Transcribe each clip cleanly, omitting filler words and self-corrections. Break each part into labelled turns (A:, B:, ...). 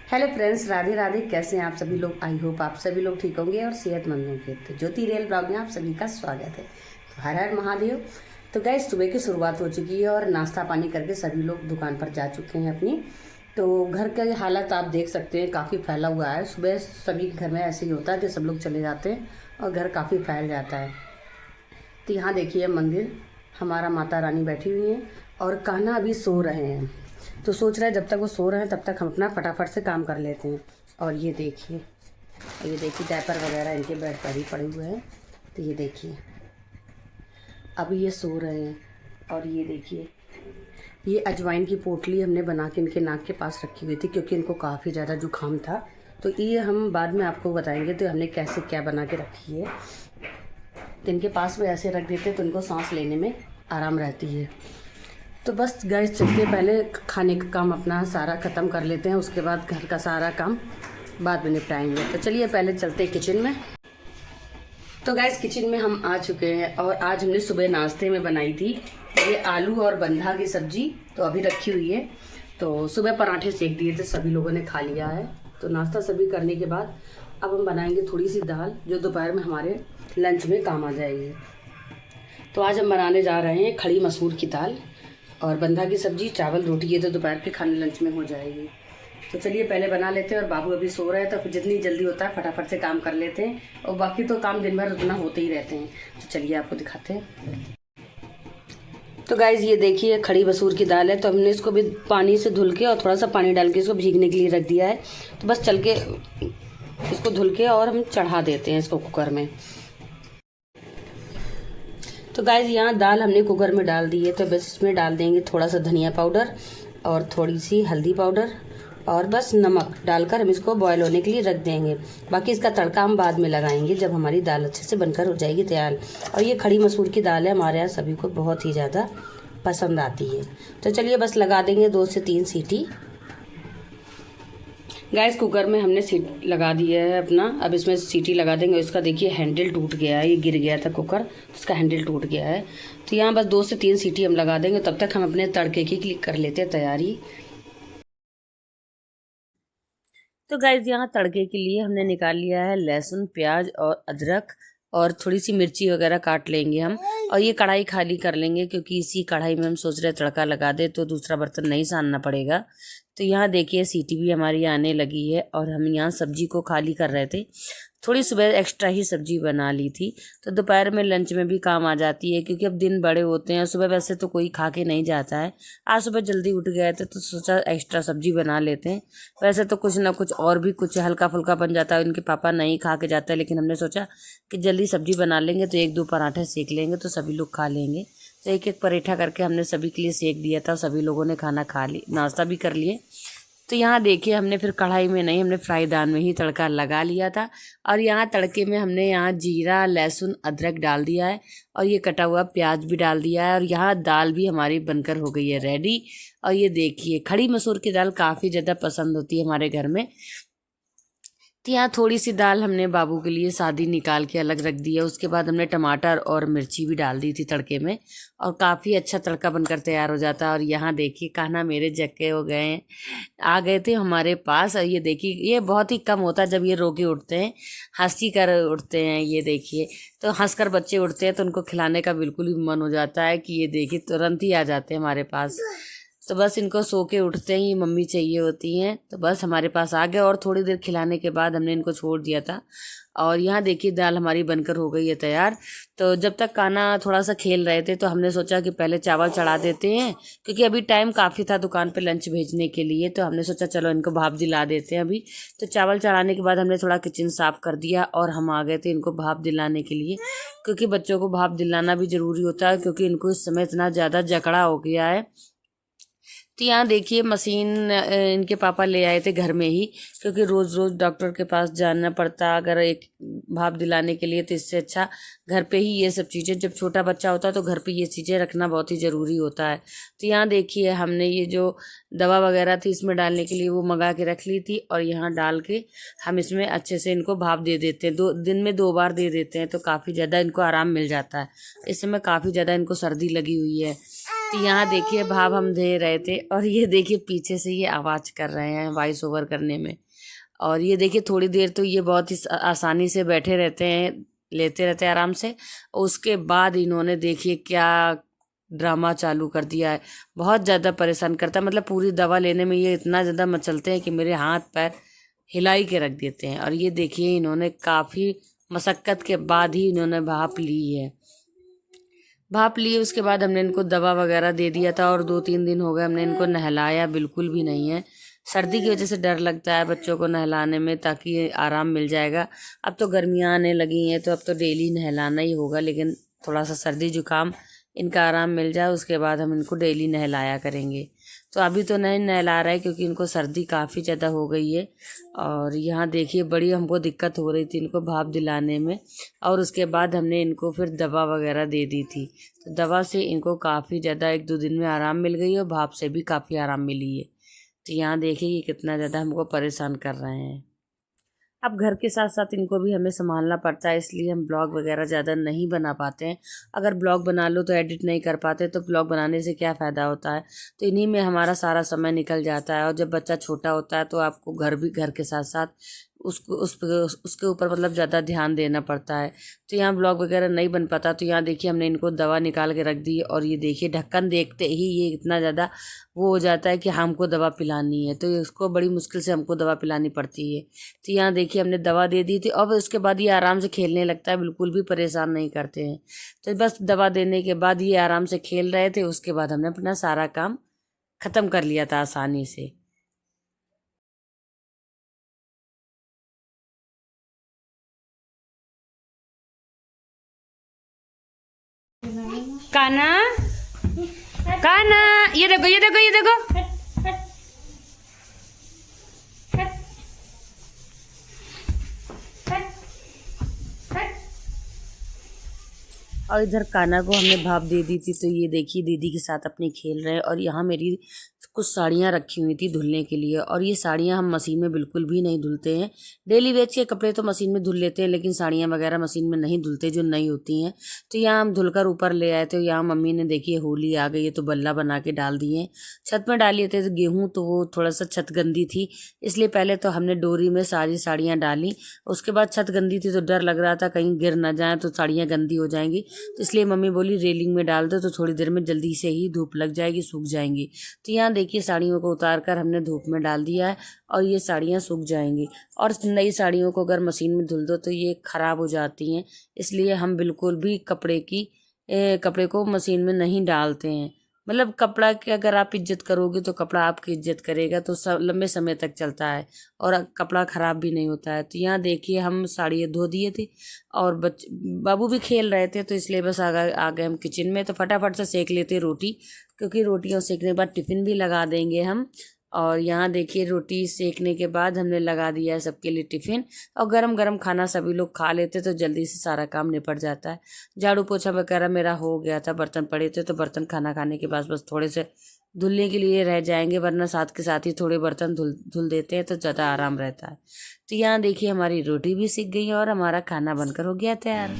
A: Hello friends, Radhe Radhe. कैसे हैं आप सभी लोग? आई होप आप सभी लोग ठीक होंगे और सेहतमंद होंगे। तो ज्योति रियल ब्लॉग में आप सभी का स्वागत है। तो हर हर महादेव। तो गैस, सुबह की शुरुआत हो चुकी है और नाश्ता पानी करके सभी लोग दुकान पर जा चुके हैं अपनी। तो घर का हालत आप देख सकते हैं, काफ़ी फैला हुआ है। सुबह सभी के घर में ऐसे ही होता है कि सब लोग चले जाते हैं और घर काफ़ी फैल जाता है। तो यहाँ देखिए मंदिर, हमारा माता रानी बैठी हुई हैं और कान्हा अभी सो रहे हैं। तो सोच रहे हैं जब तक वो सो रहे हैं तब तक हम अपना फटाफट से काम कर लेते हैं। और ये देखिए डायपर वगैरह इनके बेड पर ही पड़े हुए हैं। तो ये देखिए अभी ये सो रहे हैं। और ये देखिए ये अजवाइन की पोटली हमने बना के इनके नाक के पास रखी हुई थी, क्योंकि इनको काफ़ी ज़्यादा जुकाम था। तो ये हम बाद में आपको बताएंगे तो हमने कैसे क्या बना के रखी है। तो इनके पास में ऐसे रख देते तो इनको सांस लेने में आराम रहती है। तो बस गैस चलते पहले खाने का काम अपना सारा ख़त्म कर लेते हैं, उसके बाद घर का सारा काम बाद में निपटाएंगे। तो चलिए पहले चलते हैं किचन में। तो गैस किचन में हम आ चुके हैं और आज हमने सुबह नाश्ते में बनाई थी ये आलू और बंधा की सब्जी, तो अभी रखी हुई है। तो सुबह पराठे सेक दिए थे, सभी लोगों ने खा लिया है। तो नाश्ता सभी करने के बाद अब हम बनाएंगे थोड़ी सी दाल, जो दोपहर में हमारे लंच में काम आ जाएगी। तो आज हम बनाने जा रहे हैं खड़ी मसूर की दाल और बंधा की सब्जी, चावल, रोटी। ये तो दोपहर के खाने लंच में हो जाएगी। तो चलिए पहले बना लेते हैं। और बाबू अभी सो रहे हैं तो फिर जितनी जल्दी होता है फटाफट से काम कर लेते हैं, और बाकी तो काम दिन भर उतना होते ही रहते हैं। तो चलिए आपको दिखाते हैं। तो गाइज़ ये देखिए खड़ी मसूर की दाल है। तो हमने इसको भी पानी से धुल के और थोड़ा सा पानी डाल के इसको भीगने के लिए रख दिया है। तो बस चल के इसको धुल के और हम चढ़ा देते हैं इसको कुकर में। तो गाइज़ यहाँ दाल हमने कुकर में डाल दी है। तो बस इसमें डाल देंगे थोड़ा सा धनिया पाउडर और थोड़ी सी हल्दी पाउडर और बस नमक डालकर हम इसको बॉयल होने के लिए रख देंगे। बाकी इसका तड़का हम बाद में लगाएंगे जब हमारी दाल अच्छे से बनकर हो जाएगी तैयार। और ये खड़ी मसूर की दाल है, हमारे यहाँ सभी को बहुत ही ज़्यादा पसंद आती है। तो चलिए बस लगा देंगे 2 से 3 सीटी। गैस कुकर में हमने सीटी लगा दिया है अपना। अब इसमें सीटी लगा देंगे। इसका देखिए हैंडल टूट गया है, ये गिर गया था कुकर, इसका हैंडल टूट गया है। तो यहाँ बस 2 से 3 सीटी हम लगा देंगे। तब तक हम अपने तड़के की क्लिक कर लेते हैं तैयारी। तो गैस यहाँ तड़के के लिए हमने निकाल लिया है लहसुन, प्याज और अदरक, और थोड़ी सी मिर्ची वगैरह काट लेंगे हम। और ये कढ़ाई खाली कर लेंगे, क्योंकि इसी कढ़ाई में हम सोच रहे तड़का लगा दे तो दूसरा बर्तन नहीं सानना पड़ेगा। तो यहाँ देखिए सीटी भी हमारी आने लगी है और हम यहाँ सब्जी को खाली कर रहे थे। थोड़ी सुबह एक्स्ट्रा ही सब्जी बना ली थी, तो दोपहर में लंच में भी काम आ जाती है, क्योंकि अब दिन बड़े होते हैं। सुबह वैसे तो कोई खा के नहीं जाता है। आज सुबह जल्दी उठ गए थे तो सोचा एक्स्ट्रा सब्जी बना लेते हैं। वैसे तो कुछ ना कुछ और भी कुछ हल्का फुल्का बन जाता है, इनके पापा नहीं खा के जाते हैं, लेकिन हमने सोचा कि जल्दी सब्जी बना लेंगे तो 1-2 पराठे सेक लेंगे तो सभी लोग खा लेंगे। तो एक एक पराठा करके हमने सभी के लिए सेक दिया था। सभी लोगों ने खाना खा ली, नाश्ता भी कर लिए। तो यहाँ देखिए हमने फिर कढ़ाई में नहीं, हमने फ्राई पैन में ही तड़का लगा लिया था। और यहाँ तड़के में हमने यहाँ जीरा, लहसुन, अदरक डाल दिया है और ये कटा हुआ प्याज भी डाल दिया है। और यहाँ दाल भी हमारी बनकर हो गई है रेडी। और ये देखिए खड़ी मसूर की दाल काफ़ी ज़्यादा पसंद होती है हमारे घर में। तो यहाँ थोड़ी सी दाल हमने बाबू के लिए सादी निकाल के अलग रख दी है। उसके बाद हमने टमाटर और मिर्ची भी डाल दी थी तड़के में, और काफ़ी अच्छा तड़का बनकर तैयार हो जाता है। और यहाँ देखिए कान्हा मेरे जक्के हो गए हैं, आ गए थे हमारे पास। और ये देखिए ये बहुत ही कम होता है जब ये रो के उठते हैं, हंसी कर उठते हैं। ये देखिए तो हंसकर बच्चे उठते हैं तो उनको खिलाने का बिल्कुल भी मन हो जाता है कि ये देखिए तुरंत ही आ जाते हैं हमारे पास। तो बस इनको सो के उठते ही मम्मी चाहिए होती हैं, तो बस हमारे पास आ गए। और थोड़ी देर खिलाने के बाद हमने इनको छोड़ दिया था। और यहाँ देखिए दाल हमारी बनकर हो गई है तैयार। तो जब तक कान्हा थोड़ा सा खेल रहे थे तो हमने सोचा कि पहले चावल चढ़ा देते हैं, क्योंकि अभी टाइम काफ़ी था दुकान पे लंच भेजने के लिए। तो हमने सोचा चलो इनको भाप दिला देते हैं अभी। तो चावल चढ़ाने के बाद हमने थोड़ा किचन साफ़ कर दिया और हम आ गए थे इनको भाप दिलाने के लिए, क्योंकि बच्चों को भाप दिलाना भी ज़रूरी होता है, क्योंकि इनको इस समय इतना ज़्यादा जकड़ा हो गया है। तो यहाँ देखिए मशीन इनके पापा ले आए थे घर में ही, क्योंकि रोज़ रोज़ डॉक्टर के पास जाना पड़ता अगर एक भाप दिलाने के लिए। तो इससे अच्छा घर पे ही ये सब चीज़ें, जब छोटा बच्चा होता है तो घर पे ये चीज़ें रखना बहुत ही ज़रूरी होता है। तो यहाँ देखिए हमने ये जो दवा वगैरह थी इसमें डालने के लिए वो मंगा के रख ली थी, और यहाँ डाल के हम इसमें अच्छे से इनको भाप दे देते हैं। 2 दिन में 2 बार दे देते हैं, तो काफ़ी ज़्यादा इनको आराम मिल जाता है। इस समय काफ़ी ज़्यादा इनको सर्दी लगी हुई है। तो यहाँ देखिए भाप हम दे रहे थे और ये देखिए पीछे से ये आवाज़ कर रहे हैं वॉइस ओवर करने में। और ये देखिए थोड़ी देर तो ये बहुत ही आसानी से बैठे रहते हैं, लेते रहते हैं आराम से। उसके बाद इन्होंने देखिए क्या ड्रामा चालू कर दिया है। बहुत ज़्यादा परेशान करता है, मतलब पूरी दवा लेने में ये इतना ज़्यादा मचलते हैं कि मेरे हाथ पैर हिलाई के रख देते हैं। और ये देखिए इन्होंने काफ़ी मशक्क़त के बाद ही इन्होंने भाप ली है। भाप लिए उसके बाद हमने इनको दवा वगैरह दे दिया था और 2-3 दिन हो गए हमने इनको नहलाया बिल्कुल भी नहीं है। सर्दी की वजह से डर लगता है बच्चों को नहलाने में, ताकि आराम मिल जाएगा। अब तो गर्मियाँ आने लगी हैं तो अब तो डेली नहलाना ही होगा, लेकिन थोड़ा सा सर्दी जुकाम इनका आराम मिल जाए उसके बाद हम इनको डेली नहलाया करेंगे। तो अभी तो नहीं नहला रहा है क्योंकि इनको सर्दी काफ़ी ज़्यादा हो गई है। और यहाँ देखिए बड़ी हमको दिक्कत हो रही थी इनको भाप दिलाने में। और उसके बाद हमने इनको फिर दवा वगैरह दे दी थी, तो दवा से इनको काफ़ी ज़्यादा 1-2 दिन में आराम मिल गई और भाप से भी काफ़ी आराम मिली है। तो यहाँ देखिए ये कितना ज़्यादा हमको परेशान कर रहे हैं। अब घर के साथ साथ इनको भी हमें संभालना पड़ता है, इसलिए हम ब्लॉग वगैरह ज़्यादा नहीं बना पाते हैं। अगर ब्लॉग बना लो तो एडिट नहीं कर पाते, तो ब्लॉग बनाने से क्या फ़ायदा होता है। तो इन्हीं में हमारा सारा समय निकल जाता है। और जब बच्चा छोटा होता है तो आपको घर के साथ साथ उसके ऊपर मतलब ज़्यादा ध्यान देना पड़ता है। तो यहाँ ब्लॉग वगैरह नहीं बन पाता। तो यहाँ देखिए हमने इनको दवा निकाल के रख दी और ये देखिए ढक्कन देखते ही ये इतना ज़्यादा वो हो जाता है कि हमको दवा पिलानी है, तो इसको बड़ी मुश्किल से हमको दवा पिलानी पड़ती है। तो यहाँ देखिए हमने दवा दे दी थी। अब उसके बाद ये आराम से खेलने लगता है, बिल्कुल भी परेशान नहीं करते हैं। तो बस दवा देने के बाद ये आराम से खेल रहे थे, उसके बाद हमने अपना सारा काम ख़त्म कर लिया था आसानी से। काना, काना, ये देखो ये देखो ये देखो। और इधर काना को हमने भाप दे दी थी, तो ये देखिए दीदी के साथ अपनी खेल रहे हैं। और यहाँ मेरी कुछ साड़ियाँ रखी हुई थी धुलने के लिए, और ये साड़ियाँ हम मशीन में बिल्कुल भी नहीं धुलते हैं। डेली वेज के कपड़े तो मशीन में धुल लेते हैं, लेकिन साड़ियाँ वगैरह मशीन में नहीं धुलते जो नई होती हैं। तो यहाँ हम धुलकर ऊपर ले आए थे। यहाँ मम्मी ने देखिए होली आ गई है तो बल्ला बना के डाल दिए। छत में डाल लिए थे तो गेहूँ, तो वो थोड़ा सा छत गंदी थी, इसलिए पहले तो हमने डोरी में सारी साड़ियाँ डाली। उसके बाद छत गंदी थी तो डर लग रहा था कहीं गिर ना जाए तो साड़ियाँ गंदी हो जाएंगी, तो इसलिए मम्मी बोली रेलिंग में डाल दो तो थोड़ी देर में जल्दी से ही धूप लग जाएगी, सूख जाएंगी। तो यहाँ देखिए साड़ियों को उतार कर हमने धूप में डाल दिया है और ये साड़ियाँ सूख जाएंगी। और नई साड़ियों को अगर मशीन में धुल दो तो ये ख़राब हो जाती हैं, इसलिए हम बिल्कुल भी कपड़े को मशीन में नहीं डालते हैं। मतलब कपड़ा की अगर आप इज्जत करोगे तो कपड़ा आपकी इज्जत करेगा, तो सब लंबे समय तक चलता है और कपड़ा ख़राब भी नहीं होता है। तो यहाँ देखिए हम साड़ियाँ धो दिए थे और बाबू भी खेल रहे थे, तो इसलिए बस आ गए हम किचन में। तो फटाफट से सेक लेते रोटी, क्योंकि रोटियाँ सेकने के बाद टिफ़िन भी लगा देंगे हम। और यहाँ देखिए रोटी सेकने के बाद हमने लगा दिया है सबके लिए टिफ़िन, और गरम गरम खाना सभी लोग खा लेते तो जल्दी से सारा काम निपट जाता है। झाड़ू पोछा वगैरह मेरा हो गया था, बर्तन पड़े थे तो बर्तन खाना खाने के बाद बस थोड़े से धुलने के लिए रह जाएंगे, वरना साथ के साथ ही थोड़े बर्तन धुल देते हैं तो ज़्यादा आराम रहता है। तो यहाँ देखिए हमारी रोटी भी सीख गई है और हमारा खाना बनकर हो गया तैयार।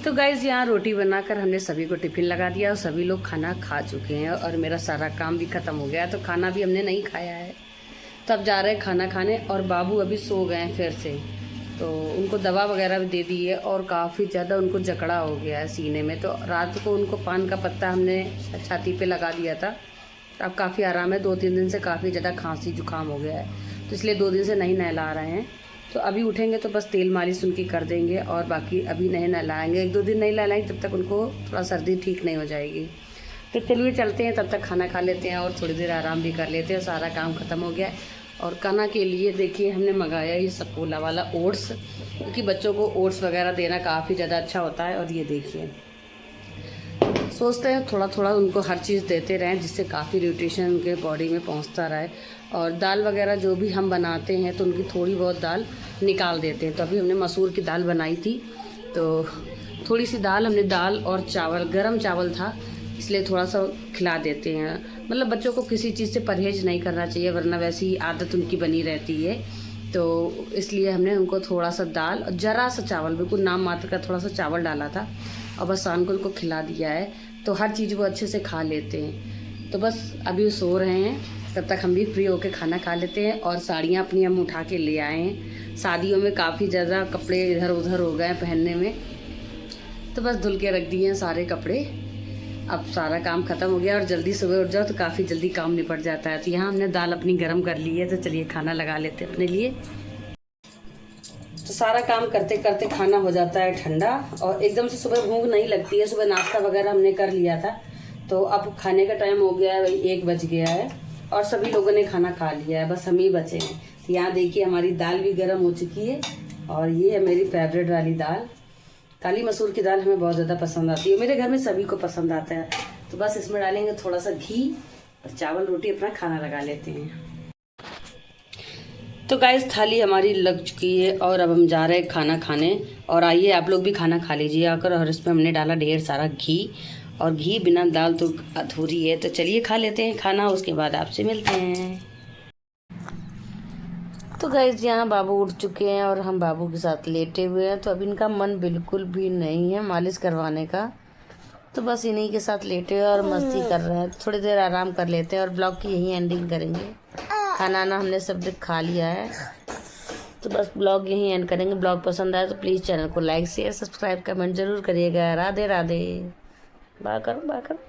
A: तो गाइज़ यहाँ रोटी बनाकर हमने सभी को टिफ़िन लगा दिया और सभी लोग खाना खा चुके हैं और मेरा सारा काम भी ख़त्म हो गया। तो खाना भी हमने नहीं खाया है, तब जा रहे हैं खाना खाने। और बाबू अभी सो गए हैं फिर से, तो उनको दवा वगैरह भी दे दी है और काफ़ी ज़्यादा उनको जकड़ा हो गया है सीने में। तो रात को उनको पान का पत्ता हमने छाती पे लगा दिया था, तो अब काफ़ी आराम है। 2-3 दिन से काफ़ी ज़्यादा खांसी जुकाम हो गया है, तो इसलिए 2 दिन से नहीं नहला रहे हैं। तो अभी उठेंगे तो बस तेल मालिश उनकी कर देंगे, और बाकी अभी नहीं नहलाएंगे। 1-2 दिन नहीं नहलाएंगे तब तक उनको थोड़ा सर्दी ठीक नहीं हो जाएगी। तो चलिए चलते हैं, तब तक खाना खा लेते हैं और थोड़ी देर आराम भी कर लेते हैं। सारा काम ख़त्म हो गया है। और काना के लिए देखिए हमने मंगाया ये सकोला वाला ओट्स, क्योंकि बच्चों को ओट्स वगैरह देना काफ़ी ज़्यादा अच्छा होता है। और ये देखिए सोचते हैं थोड़ा थोड़ा उनको हर चीज़ देते रहें, जिससे काफ़ी न्यूट्रिशन उनके बॉडी में पहुंचता रहे। और दाल वगैरह जो भी हम बनाते हैं तो उनकी थोड़ी बहुत दाल निकाल देते हैं। तो अभी हमने मसूर की दाल बनाई थी, तो थोड़ी सी दाल हमने दाल और चावल, गरम चावल था इसलिए थोड़ा सा खिला देते हैं। मतलब बच्चों को किसी चीज़ से परहेज़ नहीं करना चाहिए, वरना वैसी ही आदत उनकी बनी रहती है। तो इसलिए हमने उनको थोड़ा सा दाल और ज़रा सा चावल, बिल्कुल नाम मात्र का थोड़ा सा चावल डाला था और बस शाम को उनको खिला दिया है। तो हर चीज़ वो अच्छे से खा लेते हैं। तो बस अभी वो सो रहे हैं, तब तक हम भी फ्री होकर खाना खा लेते हैं। और साड़ियाँ अपनी हम उठा के ले आए हैं। शादियों में काफ़ी ज़्यादा कपड़े इधर उधर हो गए पहनने में, तो बस धुल के रख दिए हैं सारे कपड़े। अब सारा काम ख़त्म हो गया और जल्दी सुबह उठ जाओ तो काफ़ी जल्दी काम निपट जाता है। तो यहाँ हमने दाल अपनी गर्म कर ली है, तो चलिए खाना लगा लेते हैं अपने लिए। तो सारा काम करते करते खाना हो जाता है ठंडा और एकदम से सुबह भूख नहीं लगती है। सुबह नाश्ता वगैरह हमने कर लिया था, तो अब खाने का टाइम हो गया है, वही 1 बज गया है और सभी लोगों ने खाना खा लिया है, बस हम ही बचे हैं। तो यहाँ देखिए हमारी दाल भी गर्म हो चुकी है और ये है मेरी फेवरेट वाली दाल। काली मसूर की दाल हमें बहुत ज़्यादा पसंद आती है, मेरे घर में सभी को पसंद आता है। तो बस इसमें डालेंगे थोड़ा सा घी और चावल रोटी अपना खाना लगा लेते हैं। तो गाइस थाली हमारी लग चुकी है और अब हम जा रहे हैं खाना खाने। और आइए आप लोग भी खाना खा लीजिए आकर। और इसमें हमने डाला ढेर सारा घी, और घी बिना दाल तो अधूरी है। तो चलिए खा लेते हैं खाना, उसके बाद आपसे मिलते हैं। तो गाइस यहाँ बाबू उठ चुके हैं और हम बाबू के साथ लेटे हुए हैं। तो अब इनका मन बिल्कुल भी नहीं है मालिश करवाने का, तो बस इन्हीं के साथ लेटे और मस्ती कर रहे हैं। थोड़ी देर आराम कर लेते हैं और ब्लॉग की यहीं एंडिंग करेंगे। खाना ना हमने सब खा लिया है, तो बस ब्लॉग यहीं एंड करेंगे। ब्लॉग पसंद आए तो प्लीज़ चैनल को लाइक शेयर सब्सक्राइब कमेंट ज़रूर करिएगा। राधे राधे। बाय करो बाय करो।